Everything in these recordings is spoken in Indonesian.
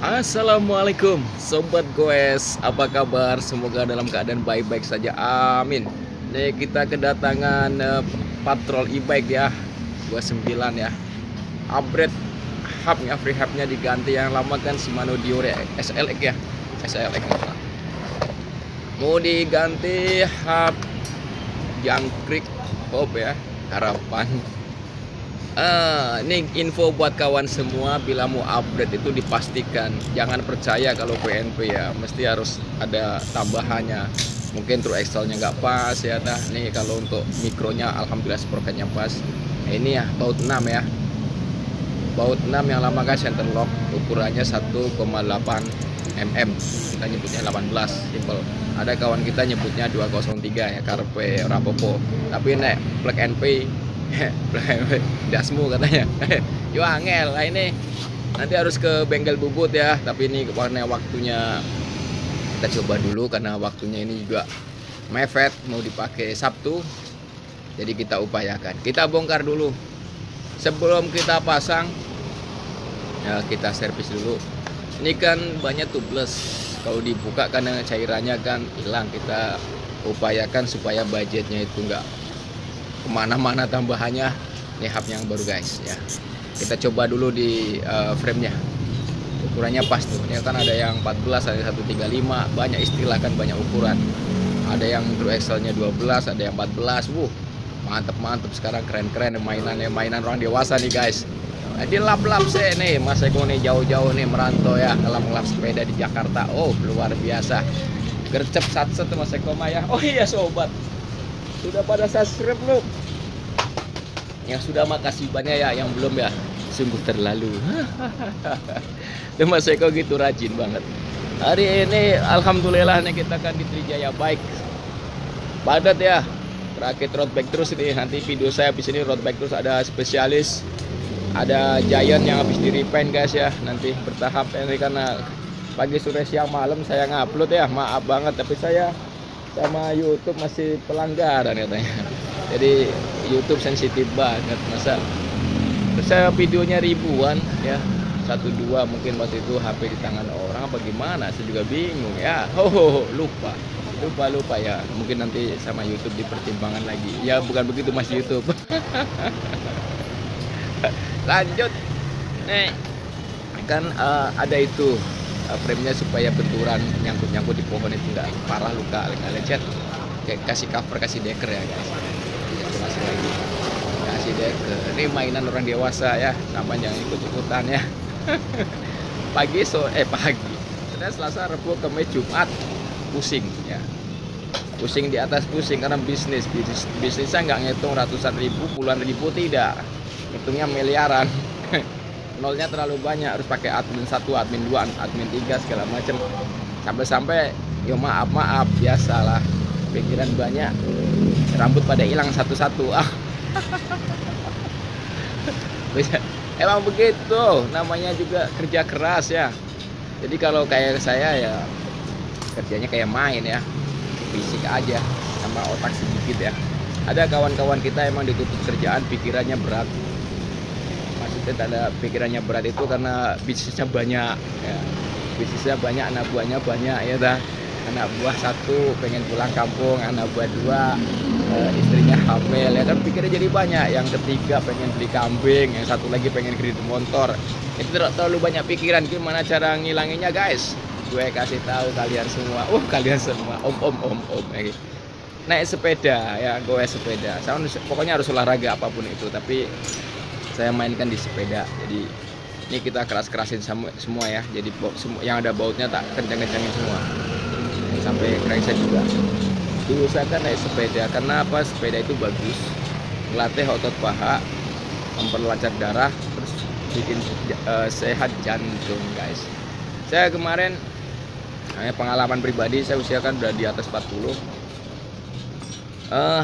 Assalamualaikum Sobat Goes, apa kabar? Semoga dalam keadaan baik-baik saja, amin. Nih kita kedatangan patrol e-bike ya 29 ya. Upgrade hubnya, free hubnya diganti. Yang lama kan Shimano Diore SLX ya, SLX mau diganti hub jangkrik hub ya, harapan. Ini info buat kawan semua, bila mau upgrade itu dipastikan jangan percaya kalau PNP ya, mesti harus ada tambahannya. Mungkin true axle-nya nggak pas ya. Nah, nih kalau untuk mikronya alhamdulillah sprocketnya pas. Nah, ini ya baut 6 ya, baut 6 yang lama kan center lock, ukurannya 1,8 mm, kita nyebutnya 18 simple. Ada kawan kita nyebutnya 203 ya, Carpe Rapopo, tapi nek plug and play dasmu katanya. Yo angel lah ini, nanti harus ke bengkel bubut ya. Tapi ini warna waktunya kita coba dulu, karena waktunya ini juga mepet, mau dipakai Sabtu, jadi kita upayakan. Kita bongkar dulu sebelum kita pasang ya, kita servis dulu. Ini kan banyak tubeless, kalau dibuka karena cairannya kan hilang. Kita upayakan supaya budgetnya itu enggak kemana-mana tambahannya. Ini hub yang baru guys ya, kita coba dulu di frame-nya, ukurannya pas tuh. Ini kan ada yang 14, ada 135, banyak istilah kan, banyak ukuran. Ada yang true axle-nya 12, ada yang 14. Mantep sekarang, keren-keren mainan orang dewasa nih guys. Di lap-lap sih nih Mas Eko nih, jauh-jauh nih merantau ya, ngelap-ngelap sepeda di Jakarta. Oh luar biasa, gercep satset Mas Eko mah ya. Oh iya sobat, sudah pada subscribe belum? Yang sudah makasih banyak ya, yang belum ya sungguh terlalu. Mas Eko gitu rajin banget. Hari ini alhamdulillah nih kita kan di Trijaya Bike, padat ya, rakit road bike terus ini. Nanti video saya habis ini road bike terus, ada spesialis, ada Giant yang habis di repaint guys ya, nanti bertahap ini. Karena pagi sore siang malam saya ngupload ya, maaf banget, tapi saya sama YouTube masih pelanggaran katanya. Jadi YouTube sensitif banget, masa saya videonya ribuan ya, 1-2 mungkin waktu itu HP di tangan orang apa gimana, saya juga bingung ya. Lupa ya, mungkin nanti sama YouTube dipertimbangkan lagi ya. Bukan begitu Mas YouTube. Lanjut nih kan, ada itu frame-nya supaya benturan nyangkut di pohon itu nggak parah, luka lecet. Kasih cover, kasih deker ya guys. Kasih lagi, kasih deker. Ini mainan orang dewasa ya, sama jangan ikut-ikutan ya. Pagi sudah Selasa, Rabu, Kamis, Jumat pusing ya, pusing di atas pusing karena bisnisnya nggak ngitung ratusan ribu, puluhan ribu, tidak, hitungnya miliaran. Nolnya terlalu banyak, harus pakai admin 1, admin 2, admin 3 segala macam. Sampai yo maaf biasalah, pikiran banyak, rambut pada hilang satu-satu. Emang begitu, namanya juga kerja keras ya. Jadi kalau kayak saya ya kerjanya kayak main ya, fisik aja sama otak sedikit ya. Ada kawan-kawan kita emang dituntut kerjaan, pikirannya berat. Maksudnya ada pikirannya berat itu karena bisnisnya banyak ya. Bisnisnya banyak, anak buahnya banyak ya dah. Anak buah 1 pengen pulang kampung, anak buah 2 istrinya hamil ya kan, pikirnya jadi banyak. Yang ketiga pengen beli kambing, yang satu lagi pengen kredit motor. Itu terlalu banyak pikiran. Gimana cara ngilanginnya guys? Gue kasih tahu kalian semua. Kalian semua om naik sepeda ya, gue sepeda. Saya pokoknya harus olahraga apapun itu, tapi saya mainkan di sepeda. Jadi ini kita keras-kerasin semua ya. Jadi yang ada bautnya tak kencang-kencangin semua, sampai crankset juga diusahakan naik sepeda. Karena apa? Sepeda itu bagus, melatih otot paha, memperlancar darah, terus bikin sehat jantung guys. Saya kemarin pengalaman pribadi, saya usiakan udah di atas 40.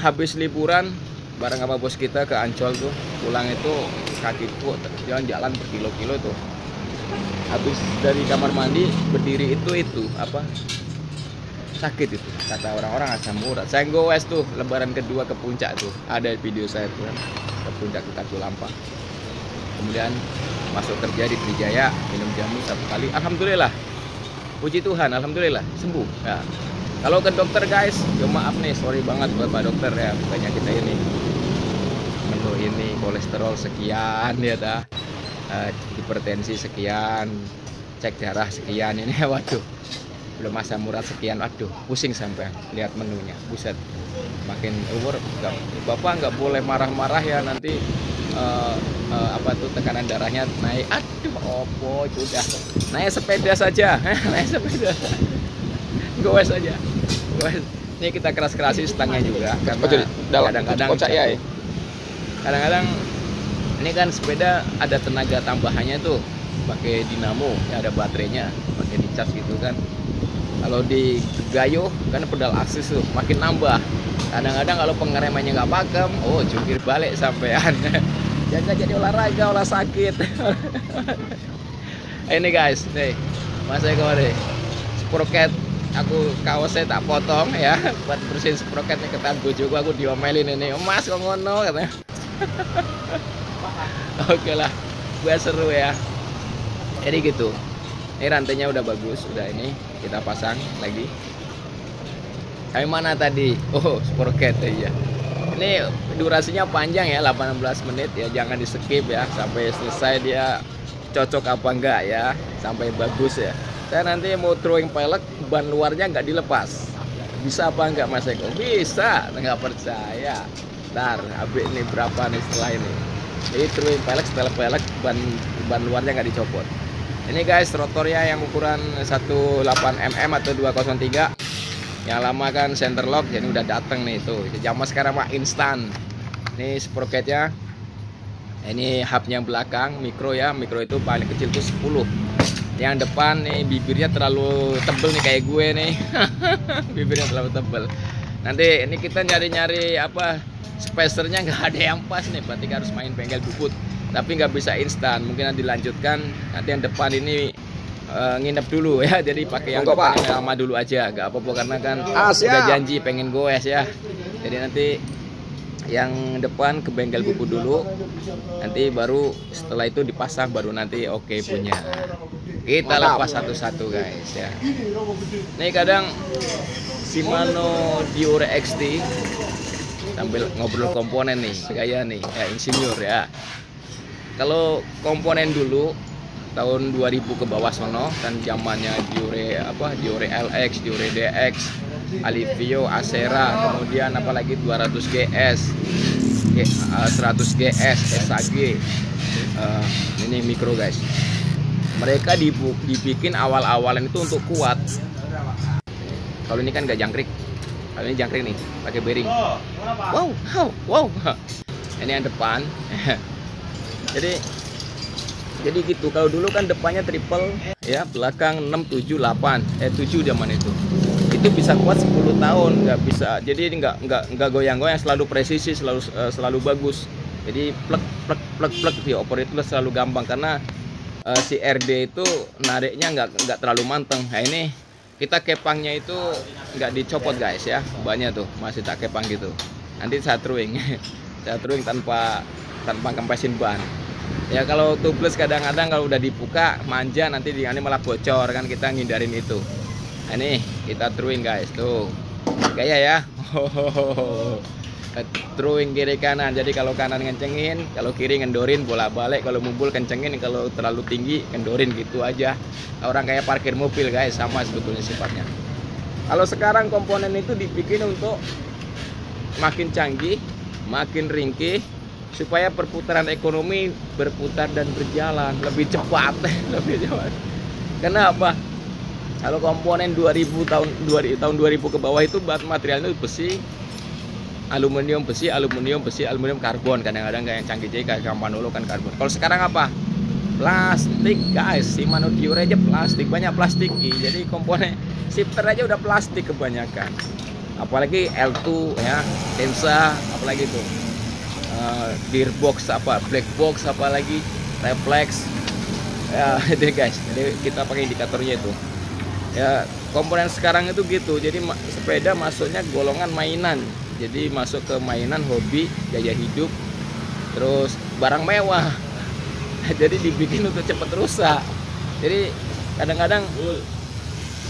Habis liburan bareng sama bos kita ke Ancol tuh, pulang itu kakiku jalan berkilo-kilo tuh. Habis dari kamar mandi berdiri itu apa, sakit itu kata orang-orang asam urat. Saya goes tuh lebaran kedua ke puncak tuh, ada video saya tuh kan, ke puncak ke Katulampa. kemudian masuk kerja di Trijaya, minum jamu 1 kali, alhamdulillah, puji Tuhan, alhamdulillah sembuh. Nah, kalau ke dokter guys, ya maaf nih, sorry banget buat Pak Dokter ya, bukannya kita ini menu ini kolesterol sekian ya dah, hipertensi sekian, cek darah sekian, ini waduh, belum asam urat sekian, waduh, pusing sampai lihat menunya, buset. Makin umur, Bapak nggak boleh marah-marah ya, nanti apa tuh tekanan darahnya naik. Aduh, opo sudah naik sepeda saja, naik sepeda, goes saja, goes. Ini kita keras-kerasin stangnya juga, karena kadang-kadang ini kan sepeda ada tenaga tambahannya tuh, pakai dinamo, ya ada baterainya, pakai dicas gitu kan. Kalau di gayo kan pedal aksis tuh makin nambah. Kadang-kadang kalau pengeremannya nggak pakem, oh jungkir balik sampean. Jangan jadi olahraga, olah sakit. Ini guys, nih Mas Eko nih, sproket aku kaosnya tak potong ya, buat bersihin sproket nih, ketan bojoku aku diomelin ini, Mas kok ngono katanya. Oke lah, gue seru ya. Jadi gitu. Ini rantainya udah bagus, udah ini kita pasang lagi. Kayak mana tadi? Oh, sproket ya. Ini durasinya panjang ya, 18 menit ya, jangan di skip ya, sampai selesai dia cocok apa enggak ya, sampai bagus ya. Saya nanti mau throwing pelek, ban luarnya nggak dilepas. Bisa apa enggak Mas Eko? Bisa, nggak percaya. Ntar, habis ini berapa nih setelah ini? Jadi throwing pelek, setelah pelek, ban luarnya nggak dicopot. Ini guys, rotornya yang ukuran 18 mm atau 203. Yang lama kan center lock, jadi udah dateng nih itu. Zaman sekarang mah instan. Ini sprocketnya. Ini hubnya belakang, mikro ya. Mikro itu paling kecil tuh 10. Yang depan nih bibirnya terlalu tebel nih kayak gue nih. Bibirnya terlalu tebel. Nanti ini kita nyari-nyari apa, spacernya nggak ada yang pas nih, berarti harus main bengkel bubut. Tapi nggak bisa instan, mungkin nanti dilanjutkan. Nanti yang depan ini nginep dulu ya, jadi pakai yang lama dulu aja, nggak apa-apa, karena kan udah janji pengen goes ya. Jadi nanti yang depan ke bengkel bubut dulu, nanti baru setelah itu dipasang, baru nanti oke punya. Kita lepas satu-satu guys ya. Nih kadang Shimano Diore XT, sambil ngobrol komponen nih, gaya nih ya, insinyur ya. Kalau komponen dulu tahun 2000 ke bawah sono kan zamannya Diore apa, Diore LX, Diore DX, Alivio, Acera, kemudian apalagi 200 GS, 100 GS, SAG. Ini mikro guys. Mereka dibikin awal-awalan itu untuk kuat. Kalau ini kan nggak jangkrik. Kalau ini jangkrik nih, pakai bearing. Wow. Ini yang depan. Jadi gitu. Kalau dulu kan depannya triple ya, belakang 6, 7, 8, 7 zaman itu. Itu bisa kuat 10 tahun, nggak bisa. Jadi ini nggak goyang-goyang, selalu presisi, selalu bagus. Jadi plek dioper itu selalu gampang, karena si RD itu nariknya nggak terlalu manteng. Nah ini kita kepangnya itu nggak dicopot guys ya, banyak tuh masih tak kepang gitu. Nanti saya throwing tanpa kempesin ban. Ya kalau tubeless kadang-kadang kalau udah dibuka manja, nanti ini malah bocor kan, kita ngindarin itu. Nah, ini kita throwing guys tuh, gaya ya. Throwing kiri kanan, jadi kalau kanan ngencengin, kalau kiri ngendorin, bolak-balik, kalau mumbul kencengin, kalau terlalu tinggi kendorin, gitu aja. Orang kayak parkir mobil guys, sama sebetulnya sifatnya. Kalau sekarang komponen itu dibikin untuk makin canggih, makin ringkih, supaya perputaran ekonomi berputar dan berjalan lebih cepat. Lebih cepat. Kenapa? Kalau komponen 2000 tahun 2000 ke bawah itu materialnya besi, aluminium, karbon. Kadang-kadang kayak yang canggih kayak Campanolo kan karbon. Kalau sekarang apa? Plastik guys. Shimano Diore aja plastik, banyak plastik. Jadi komponen shifter aja udah plastik kebanyakan. Apalagi L2 ya, Tensa, apalagi itu gearbox apa, black box, apalagi reflex ya. Itu guys, jadi kita pakai indikatornya itu ya. Komponen sekarang itu gitu, jadi sepeda masuknya golongan mainan, jadi masuk ke mainan, hobi, gaya hidup, terus barang mewah. Jadi dibikin untuk cepat rusak. Jadi kadang-kadang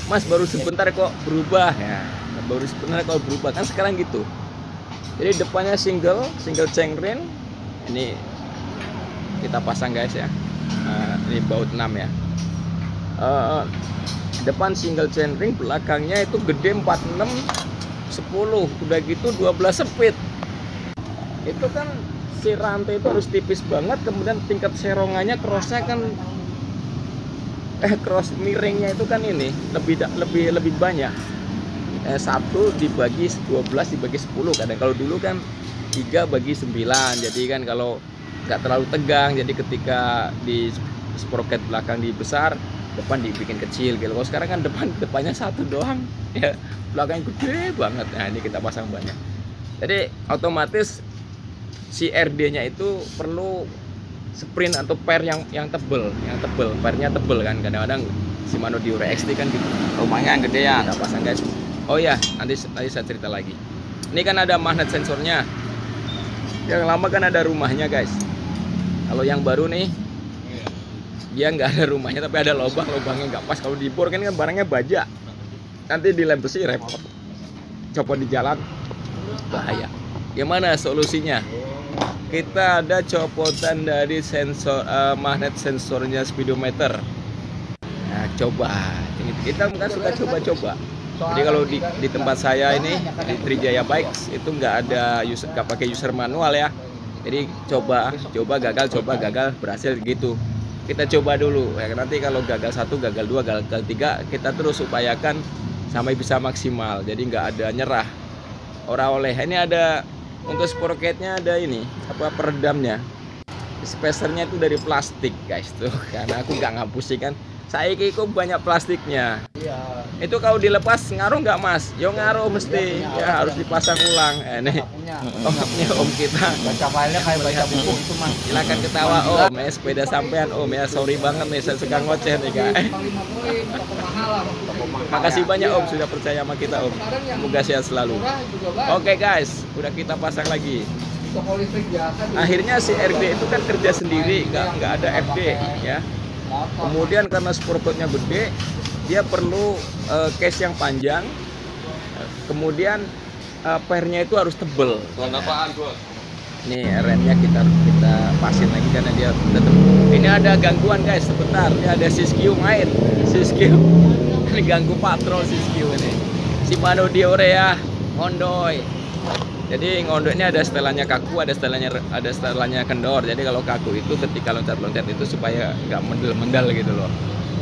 Mas baru sebentar kok berubah ya, baru sebentar kok berubah kan sekarang gitu. Jadi depannya single chainring. Ini kita pasang guys ya. Ini baut 6 ya. Depan single chainring, belakangnya itu gede 46 10, udah gitu 12 speed. Itu kan si rantai itu harus tipis banget, kemudian tingkat serongannya crossnya kan cross miringnya itu kan ini lebih banyak. 1 dibagi 12 dibagi 10 kadang. Kalau dulu kan 3 bagi 9. Jadi kan kalau nggak terlalu tegang, jadi ketika di sprocket belakang dibesar, depan dibikin kecil gitu. Kalau sekarang kan depannya 1 doang ya, belakangnya gede banget. Nah ini kita pasang banyak, jadi otomatis si RD-nya itu perlu sprint atau per yang tebel, pernya tebel kan. Kadang-kadang Shimano Diore XT kan gitu, rumahnya yang gede ya. Kita pasang guys. Oh ya, nanti saya cerita lagi. Ini kan ada magnet sensornya. Yang lama kan ada rumahnya guys. Kalau yang baru nih, dia nggak ada rumahnya tapi ada lubangnya nggak pas. Kalau dibor kan barangnya baja, nanti dilem besi repot, copot di jalan bahaya. Gimana solusinya? Kita ada copotan dari sensor magnet sensornya speedometer. Nah coba, kita kan suka coba-coba. Jadi kalau di tempat saya ini di Trijaya Bikes itu nggak pakai user manual ya. Jadi coba gagal berhasil gitu. Kita coba dulu ya, nanti kalau gagal 1, gagal 2, gagal 3, kita terus upayakan sampai bisa maksimal. Jadi nggak ada nyerah. Oleh ini ada untuk sprocketnya, ada ini apa peredamnya, spacernya itu dari plastik guys tuh, karena aku nggak ngapusi kan. Saya kiko banyak plastiknya. Iya. Itu kalau dilepas ngaruh nggak mas? Yo ngaruh mesti. Ya harus dipasang ulang. Ini om kita. Baca filenya kayak baca buku itu mas. Silakan ketawa om. Ya sepeda sampean om ya. Sorry banget nih saya suka ngoceh nih guys. Makasih banyak om sudah percaya sama kita om. Semoga sehat selalu. Oke guys, udah kita pasang lagi. Akhirnya si RD itu kan kerja sendiri, nggak ada FD ya. Kemudian karena sprocketnya gede, dia perlu case yang panjang. Kemudian pernya itu harus tebel. Nih remnya kita pasin lagi karena dia tetap. Ini ada gangguan guys, sebentar. Ini ada Siskiyou main. Siskiyou ini ganggu patrol Siskiyou ini. Shimano Diore ya, Hondoy. Jadi ngondok ini ada setelannya kaku, ada setelannya kendor. Jadi kalau kaku itu ketika loncat-loncat itu supaya nggak mendel-mendel gitu loh.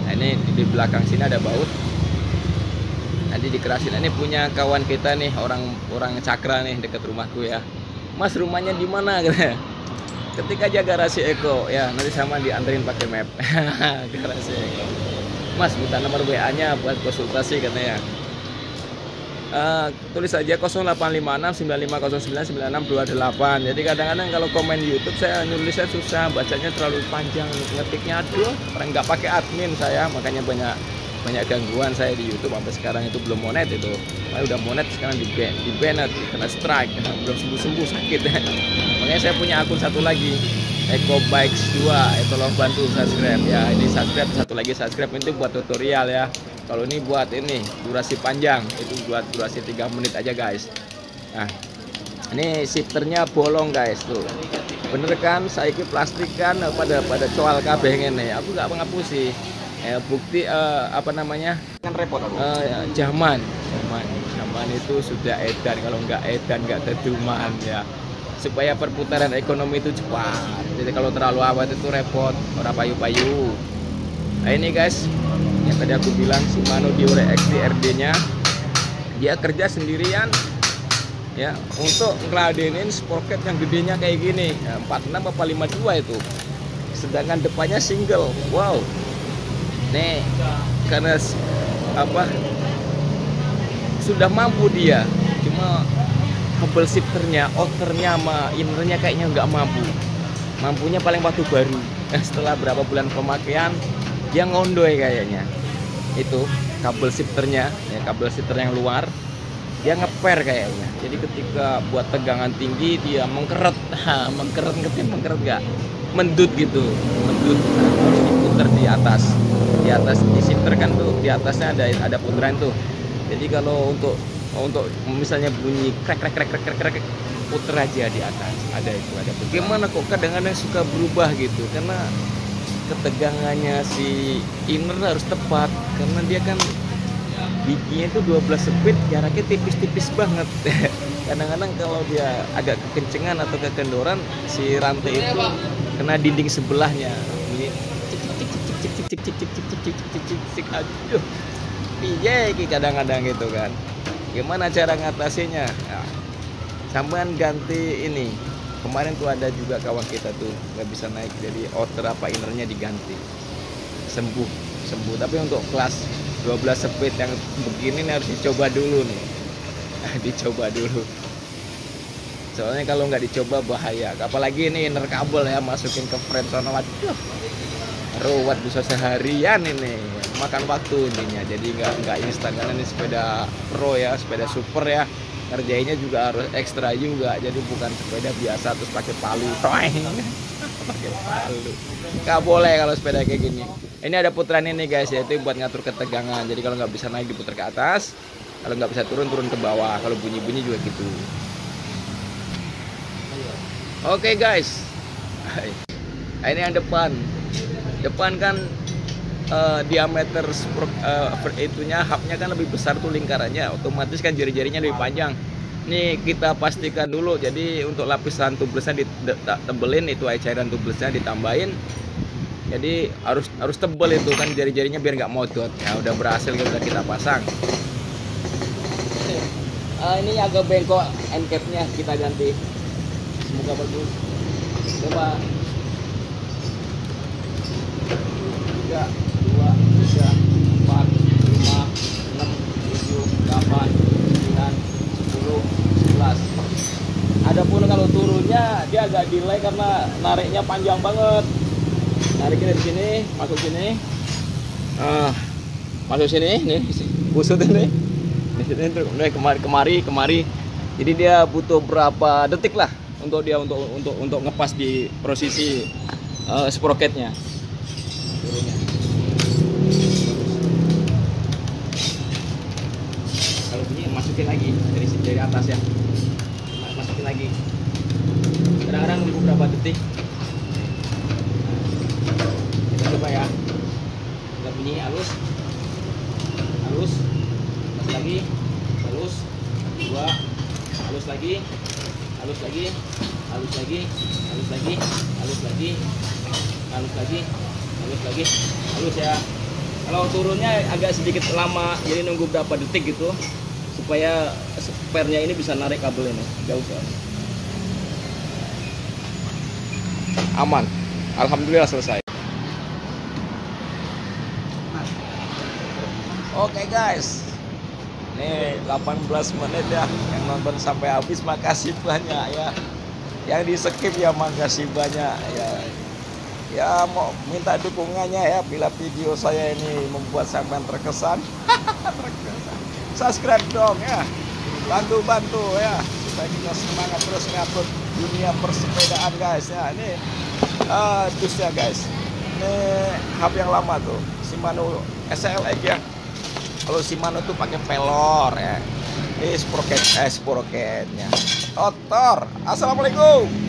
Nah ini di belakang sini ada baut. Nanti dikerasin. Ini punya kawan kita nih, orang Cakra nih dekat rumahku ya. Mas rumahnya di mana? Ketika aja garasi Eko ya, nanti sama dianterin pakai map. Garasi Eko. Mas minta nomor WA-nya buat konsultasi katanya. Tulis aja 085695099628. Jadi kadang-kadang kalau komen di YouTube saya nulisnya susah, bacanya terlalu panjang, ngetiknya aduh, orang nggak pakai admin saya, makanya banyak gangguan saya di YouTube sampai sekarang itu belum monet itu. Udah monet sekarang di ban kena strike, belum sembuh sakit. Makanya saya punya akun satu lagi, Eko Bikes 2, tolong bantu subscribe ya. Ini subscribe, satu lagi subscribe itu buat tutorial ya. Kalau ini buat ini durasi panjang, itu buat durasi 3 menit aja guys. Nah ini shifternya bolong guys tuh, bener kan? Saya ini plastik kan pada coal kabeh ini. Aku nggak ngapusi. Bukti apa namanya? Kan repot aku. Zaman itu sudah edan, kalau nggak edan nggak keduman ya. Supaya perputaran ekonomi itu cepat. Jadi kalau terlalu awet itu repot, orang payu-payu. Nah ini guys, yang tadi aku bilang Shimano Diore XT RD-nya, dia kerja sendirian ya untuk ngeladenin sprocket yang gedenya kayak gini, 46 apa 52 itu. Sedangkan depannya single. Wow. Nih karena apa? Sudah mampu dia, cuma kabel shifternya, outernya sama innernya kayaknya nggak mampu. Mampunya paling waktu baru. Setelah berapa bulan pemakaian dia ngondoy kayaknya. Itu kabel shifternya, ya kabel shifter yang luar dia ngeper kayaknya. Jadi ketika buat tegangan tinggi dia mengkeret, mengkeret nggak, mendut gitu, mendut. Nah, harus diputer di atas di shifter kan tuh, di atasnya ada putaran tuh. Jadi kalau untuk misalnya bunyi krek, puter aja di atas, ada itu, ada. Bagaimana kok kadang-kadang suka berubah gitu, karena ketegangannya si inner harus tepat, karena dia kan bijinya itu 12 speed, jaraknya tipis-tipis banget. Kadang-kadang kalau dia agak kekencengan atau kekendoran, si rantai itu kena dinding sebelahnya. Bunyi cik, aduh, piye kadang-kadang gitu kan. Gimana cara ngatasinya? Nah, sampean ganti ini. Kemarin tuh ada juga kawan kita tuh nggak bisa naik, jadi outer apa innernya diganti, sembuh. Tapi untuk kelas 12 speed yang begini nih harus dicoba dulu nih. Dicoba dulu. Soalnya kalau nggak dicoba bahaya. Apalagi ini inner kabel ya, masukin ke frame sono, waduh, ruwet bisa seharian ini, makan waktu intinya. Jadi nggak instan, karena ini sepeda pro ya, sepeda super ya. Ngerjainnya juga harus ekstra juga, jadi bukan sepeda biasa terus pakai palu, pakai palu. Nggak boleh kalau sepeda kayak gini. Ini ada putaran ini guys, yaitu buat ngatur ketegangan. Jadi kalau nggak bisa naik diputar ke atas, kalau nggak bisa turun ke bawah. Kalau bunyi juga gitu. Oke guys, ini yang depan kan diameter itunya, hubnya kan lebih besar tuh lingkarannya, otomatis kan jari-jarinya lebih panjang. Nih kita pastikan dulu, jadi untuk lapisan tublesnya ditebelin, itu cairan tublesnya ditambahin. Jadi harus tebel itu kan jari-jarinya biar nggak modot. Ya udah berhasil, udah kita pasang. Ini agak bengkok, end cap-nya kita ganti. Semoga bagus. Coba 3, 2, 3, 4, 5, 6, 7, 8, 9, 10, 11. Adapun kalau turunnya dia agak delay karena nariknya panjang banget. Nariknya dari sini, masuk sini, masuk sini, nih busut ini, di sini kemari. Jadi dia butuh berapa detik lah untuk dia untuk ngepas di posisi sprocketnya. Kalau bunyi masukin lagi dari atas ya, masukin lagi. Kadang-kadang nunggu berapa detik. Kita coba ya. Udah bunyi halus, masih lagi, halus, 2, halus lagi, halus ya. Kalau turunnya agak sedikit lama, jadi nunggu berapa detik gitu supaya spare-nya ini bisa narik kabel ini. Gak usah. Aman. Alhamdulillah selesai. Oke guys. Nih 18 menit ya yang nonton sampai habis, makasih banyak ya. Yang di skip ya makasih banyak ya. Ya mau minta dukungannya ya, bila video saya ini membuat sampean terkesan. Subscribe dong ya, bantu ya, supaya kita semangat terus ngatur dunia persepedaan guys ya. Ini dusnya guys, ini hub yang lama tuh, Shimano SLX ya. Kalau Shimano tuh pakai pelor ya. Ini sprocketnya. Otor. Assalamualaikum.